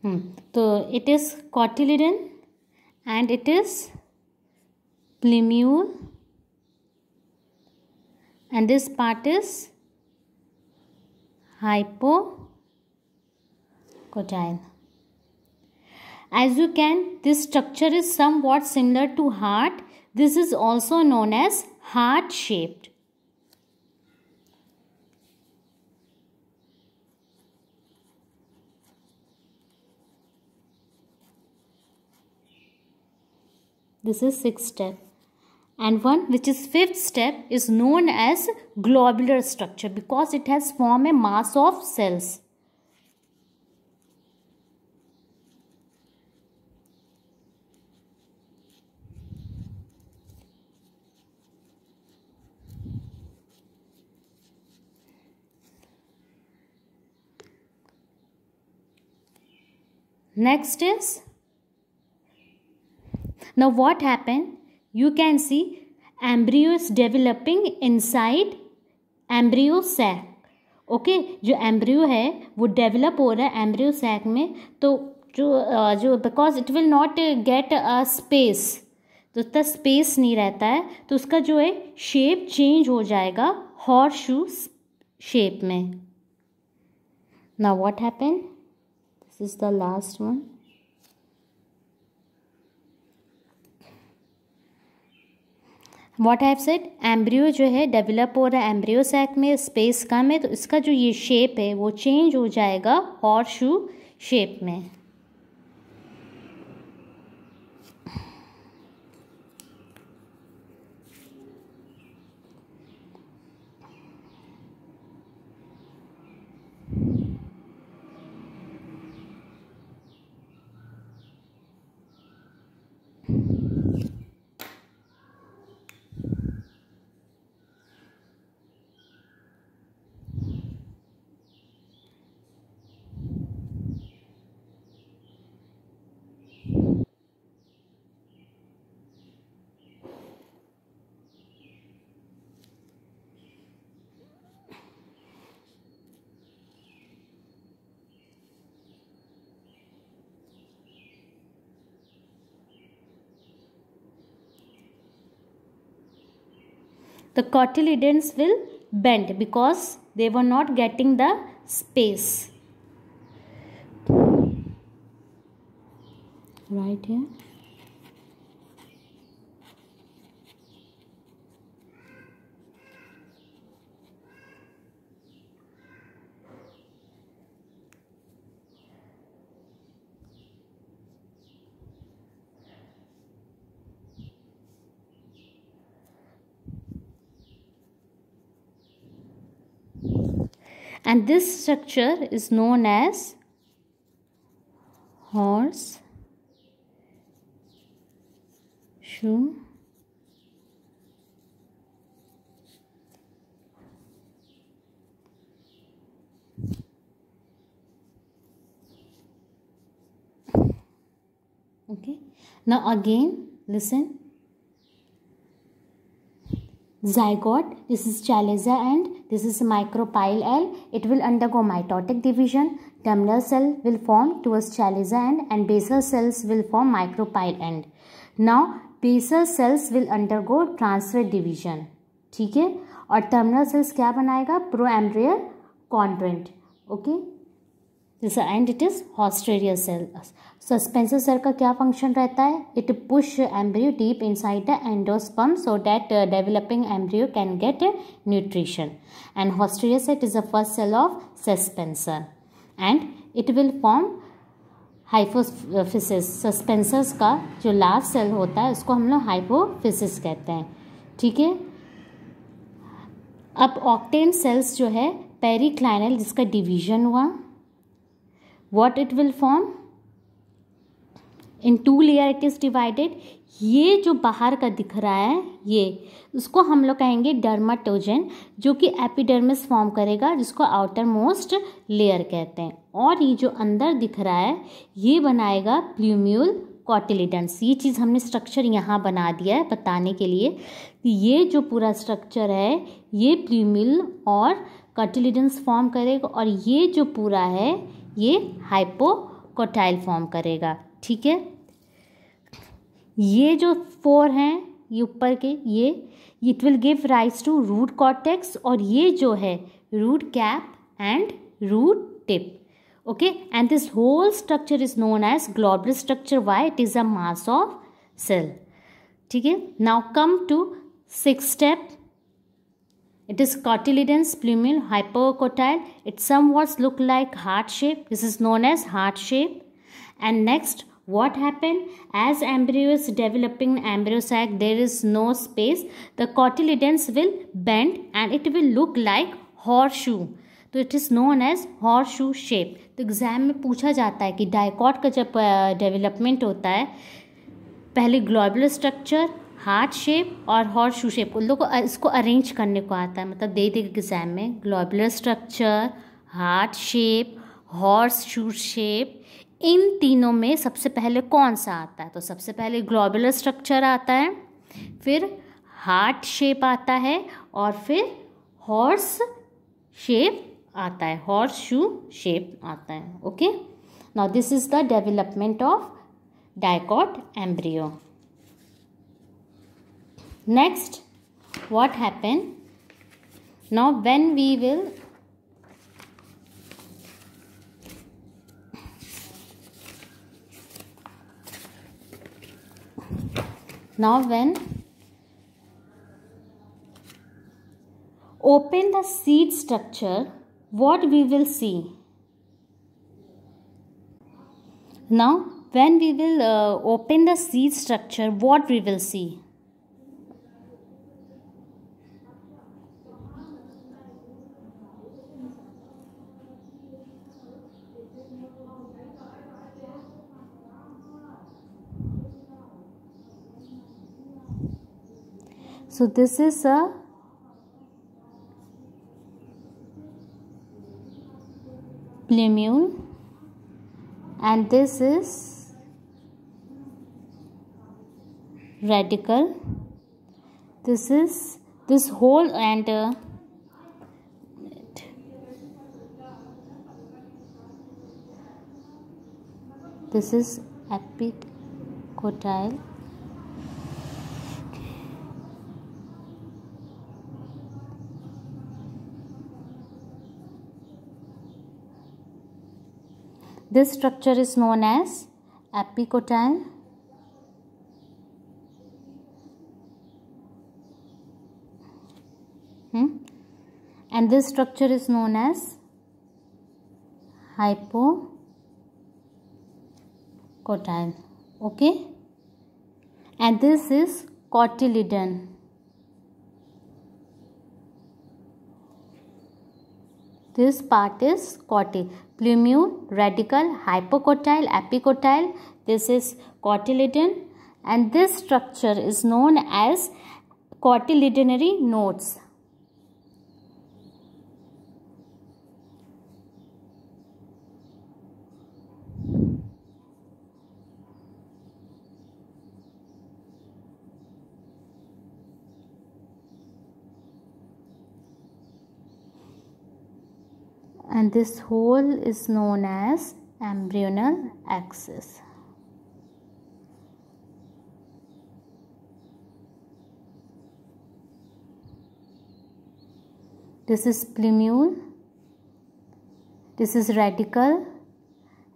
तो it is cotyledon and it is plumule and this part is hypocotyle. As you can, this structure is somewhat similar to heart. This is also known as heart shaped. This is sixth step. And one which is fifth step is known as globular structure because it has formed a mass of cells. Next is, now what happened? You can see embryo is developing inside embryo sac. Okay जो embryo है वो develop हो रहा है embryo sac में, तो जो because it will not get a space, तो इतना स्पेस नहीं रहता है, तो उसका जो है शेप चेंज हो जाएगा हॉर्स शू शेप में. Now what happen, this is the last one. What have said, embryo जो है डेवलप हो रहा है एम्ब्रियो सैक में, स्पेस कम है, तो इसका जो ये शेप है वो चेंज हो जाएगा हॉर्स शू शेप में. The cotyledons will bend because they were not getting the space. Right here. And this structure is known as horse shoe okay. Now again listen. Zygote, this is chalaza end, this is micropyle L. It will undergo mitotic division. Terminal cell will form towards chalaza end and basal cells will form micropyle end. Now basal cells will undergo transfer division. ठीक है, और terminal cells क्या बनाएगा, proembryo chondrite. Okay, this and it is haustoria cell. Suspensor cell का क्या function रहता है, it push embryo deep inside the endosperm so that developing embryo can get nutrition. And haustoria cell is the first cell of suspensor and it will form hypophysis. Suspensors का जो last cell होता है उसको हम लोग hypophysis कहते हैं. ठीक है, अब ऑक्टेन सेल्स जो है पेरिक्लाइनल जिसका डिवीजन हुआ, what it will form in 2 layer it is divided. ये जो बाहर का दिख रहा है ये उसको हम लोग कहेंगे डर्माटोजन, जो कि एपिडर्मिस फॉर्म करेगा जिसको आउटर मोस्ट लेयर कहते हैं. और ये जो अंदर दिख रहा है ये बनाएगा प्लूम्यूल कॉटिलिडन्स. ये चीज़ हमने स्ट्रक्चर यहाँ बना दिया है बताने के लिए कि ये जो पूरा स्ट्रक्चर है ये प्लूम्यूल और कॉटिलिडन्स फॉर्म करेगा और ये जो पूरा है ये हाइपो कोटाइल फॉर्म करेगा। ठीक है, ये जो 4 हैं ये ऊपर के, ये it will give rise to root cortex, और ये जो है root cap and root tip. Okay, and this whole structure is known as globular structure. Why? It is a mass of cell. ठीक है, now come to 6th step. It is cotyledons, plumule, hypocotyle. It somewhat look like heart shape. This is known as heart shape. And next, what happened? As embryo is developing embryo sac, there is no space. The cotyledons will bend and it will look like horseshoe. तो it is known as horseshoe shape. तो exam में पूछा जाता है कि dicot का जब development होता है, पहले ग्लोबुलर स्ट्रक्चर, हार्ट शेप और हॉर्सशू शेप, उन लोगों को इसको अरेंज करने को आता है, मतलब दे देगा एग्जाम में globular structure, heart shape, horseshoe shape, इन तीनों में सबसे पहले कौन सा आता है? तो सबसे पहले ग्लोबुलर स्ट्रक्चर आता है, फिर हार्ट शेप आता है और फिर हॉर्स शेप आता है, हॉर्सशू शेप आता है। Okay, now this is the development of dicot embryo. Next, what happened? Now when we will open the seed structure, what we will see? Now when we will open the seed structure, what we will see? So this is a plumule and this is radicle. This is this whole and this is epicotyle. This structure is known as epicotyle. And this structure is known as hypocotyle. Okay, and this is cotyledon. This part is plumule, radicle, hypocotyle, epicotyle. This is cotyledon, and this structure is known as cotyledonary nodes. And this whole is known as embryonal axis. This is plumule, this is radicle,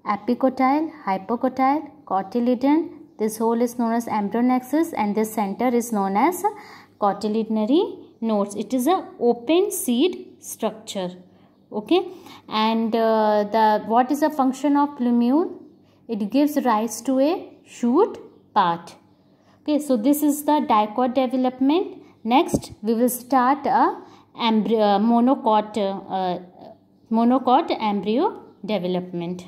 epicotyle, hypocotyle, cotyledon. This whole is known as embryonal axis, and this center is known as cotyledonary nodes. It is a open seed structure. Okay, and what is the function of plumule? It gives rise to a shoot part. Okay, so this is the dicot development. Next, we will start a monocot embryo development.